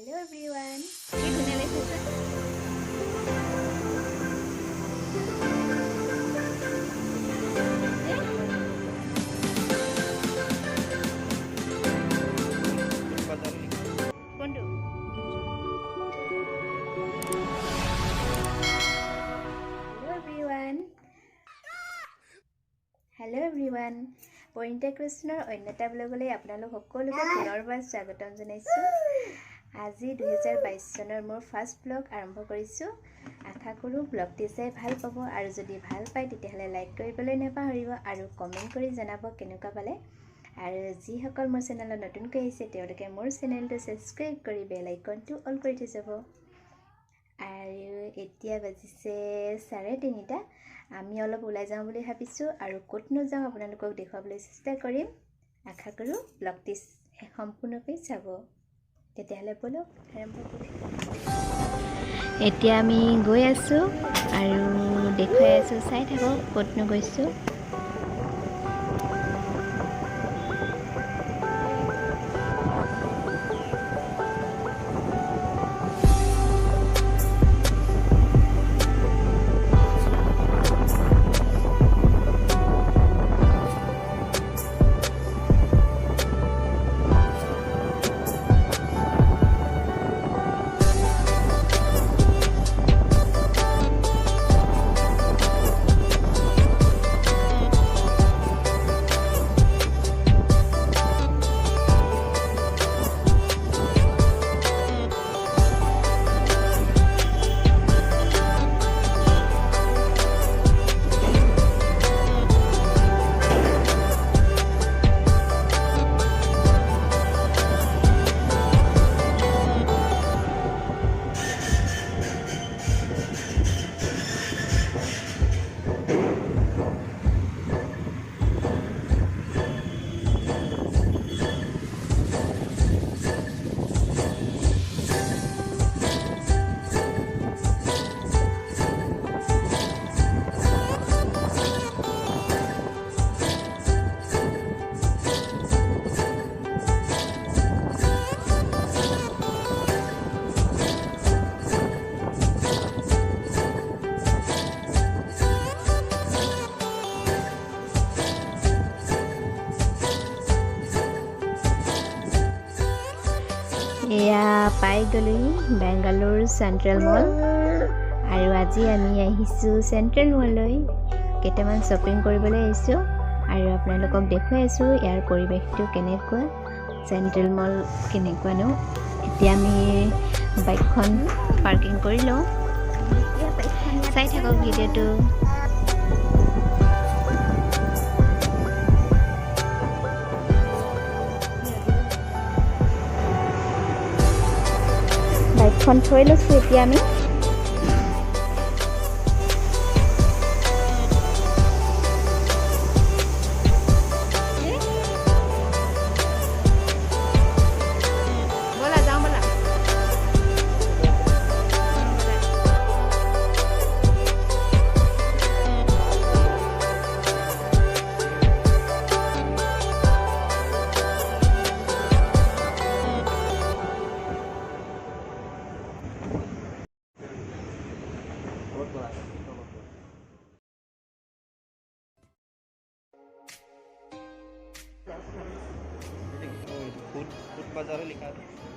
Hello everyone. কি ধুনীয়া লাগিছে। কোনটো? Hello everyone. পৰিণীতা কৃষ্ণৰ অন্যতা ব্লগলৈ আপোনালোক সকলোকে পুনৰবাৰ স্বাগতম জনাইছোঁ। আজি 2022 চনৰ মোৰ ফাৰ্ষ্ট ব্লগ আৰম্ভ কৰিছোঁ। আশা কৰোঁ ব্লগটি চাই ভাল পাব আৰু যদি ভাল পায় তেতিয়াহ'লে লাইক কৰিবলৈ নাপাহৰিব আৰু কমেণ্ট কৰি জনাব কেনেকুৱা পালে। আৰু যিসকল মোৰ চেনেলত নতুনকৈ আহিছে তেওঁলোকে মোৰ চেনেলটো ছাবস্ক্ৰাইব কৰি বেল আইকনটো অল কৰি থৈ যাব। আৰু এতিয়া বাজিছে 3:30। আমি অলপ ওলাই যাওঁ বুলি ভাবিছোঁ আৰু ক'তনো যাওঁ আপোনালোকক দেখুৱাবলৈ চেষ্টা কৰিম। আশা কৰোঁ ব্লগটি সম্পূৰ্ণকৈ চাব। তেতিয়াহ'লে ব'লক আৰম্ভ কৰোঁ। এতিয়া আমি গৈ আছোঁ আৰু দেখুৱাই আছোঁ, চাই থাকক ক'তনো গৈছোঁ। এয়া পাই গ'লোহি বেংগালোৰ চেণ্ট্ৰেল মল। আৰু আজি আমি আহিছোঁ চেণ্ট্ৰেল মললৈ, কেইটামান শ্বপিং কৰিবলৈ আহিছোঁ আৰু আপোনালোকক দেখুৱাই আছোঁ ইয়াৰ পৰিৱেশটো কেনেকুৱা, চেণ্ট্ৰেল মল কেনেকুৱানো। এতিয়া আমি বাইকখন পাৰ্কিং কৰি লওঁ, চাই থাকক ভিডিঅ'টো। বাইকখন থৈ লৈছোঁ এতিয়া আমি।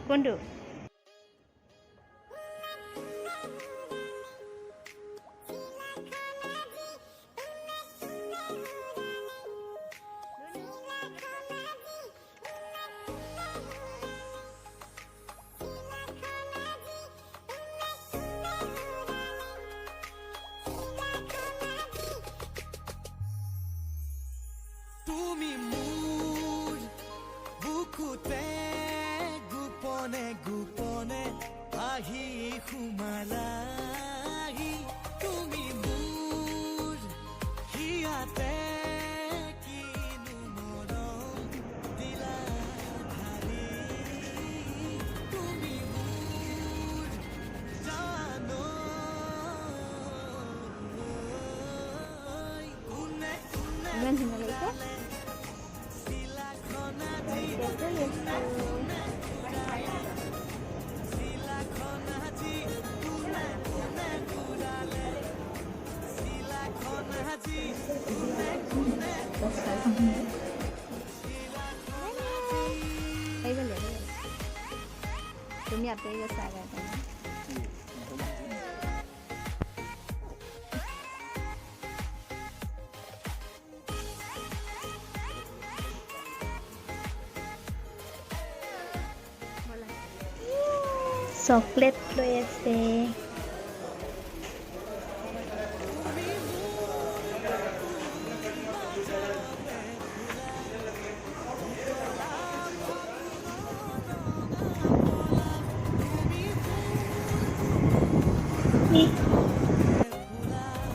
কোনটো? তুমি মোৰ বুকুতে গোপনে গোপনে আহি সোমালাহি, তুমি মোৰ হিয়াতে কিনো মৰম দিলা ঢালি, তুমি মোৰ জানো কোনে কোনে ইমান ধুনীয়া লাগিছে। তুমি আপেল গছ আগা চকলেট লৈ আছে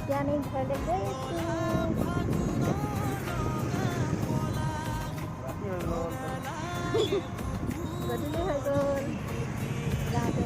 এতিয়া আমি ঘৰলৈ গৈ আছোঁ গধূলি হৈ গ'ল যাওঁতে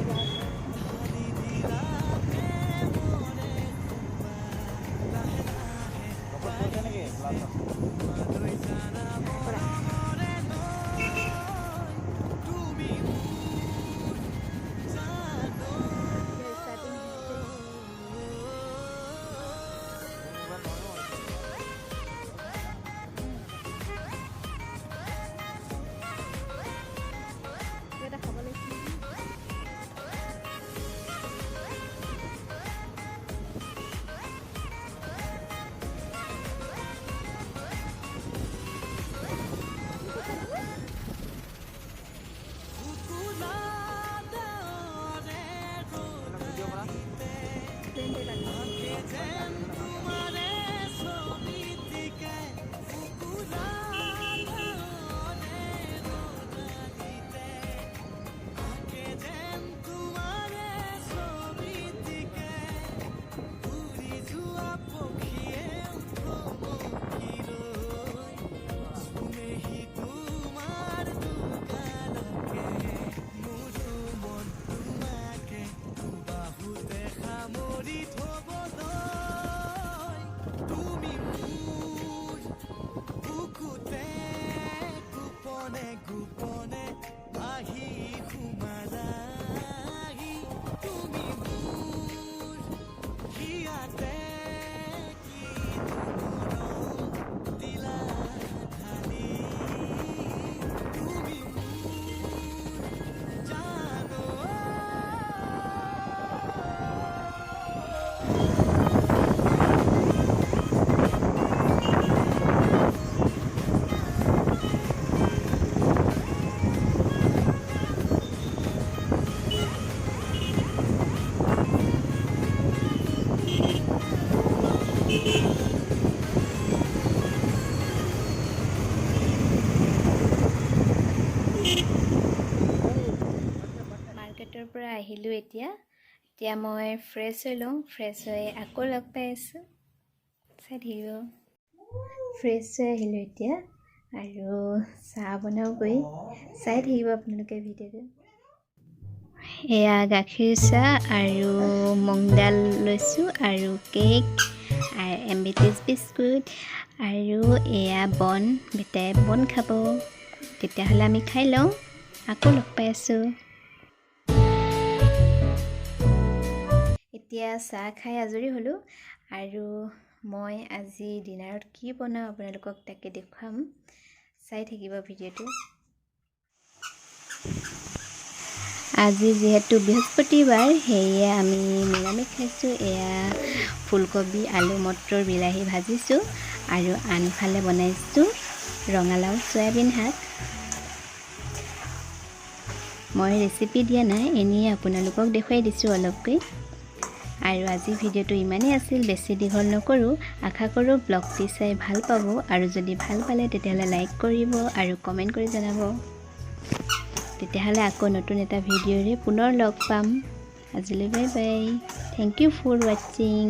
মাৰ্কেটৰ পৰা আহিলোঁ এতিয়া মই ফ্ৰেছ হৈ লওঁ ফ্ৰেছ হৈ আকৌ লগ পাই আছোঁ চাই থাকিব ফ্ৰেছ হৈ আহিলোঁ এতিয়া আৰু চাহ বনাওঁগৈ চাই থাকিব আপোনালোকে ভিডিঅ'টো এয়া গাখীৰ চাহ আৰু মং দাল লৈছোঁ আৰু কেক এম্বিটিছ বিস্কুট আৰু এয়া বন বেটাই বন খাব তেতিয়াহ'লে আমি খাই লওঁ আকৌ লগ পাই আছোঁ এতিয়া চাহ খাই আজৰি হ'লোঁ আৰু মই আজি ডিনাৰত কি বনাওঁ আপোনালোকক তাকে দেখুৱাম চাই থাকিব ভিডিঅ'টো আজি যিহেতু বৃহস্পতিবাৰ সেয়ে আমি নিৰামিষ খাইছোঁ এয়া ফুলকবি আলু মটৰ বিলাহী ভাজিছোঁ আৰু আনফালে বনাইছোঁ ৰঙালাও চয়াবিন শাক মই ৰেচিপি দিয়া নাই এনেই আপোনালোকক দেখুৱাই দিছোঁ অলপকৈ আৰু আজি ভিডিঅ'টো ইমানেই আছিল বেছি দীঘল নকৰোঁ আশা কৰোঁ ব্লগটি চাই ভাল পাব আৰু যদি ভাল পালে তেতিয়াহ'লে লাইক কৰিব আৰু কমেণ্ট কৰি জনাব তেতিয়াহ'লে আকৌ নতুন এটা ভিডিঅ'ৰে পুনৰ লগ পাম আজিলৈ bye bye thank you for ৱাচিং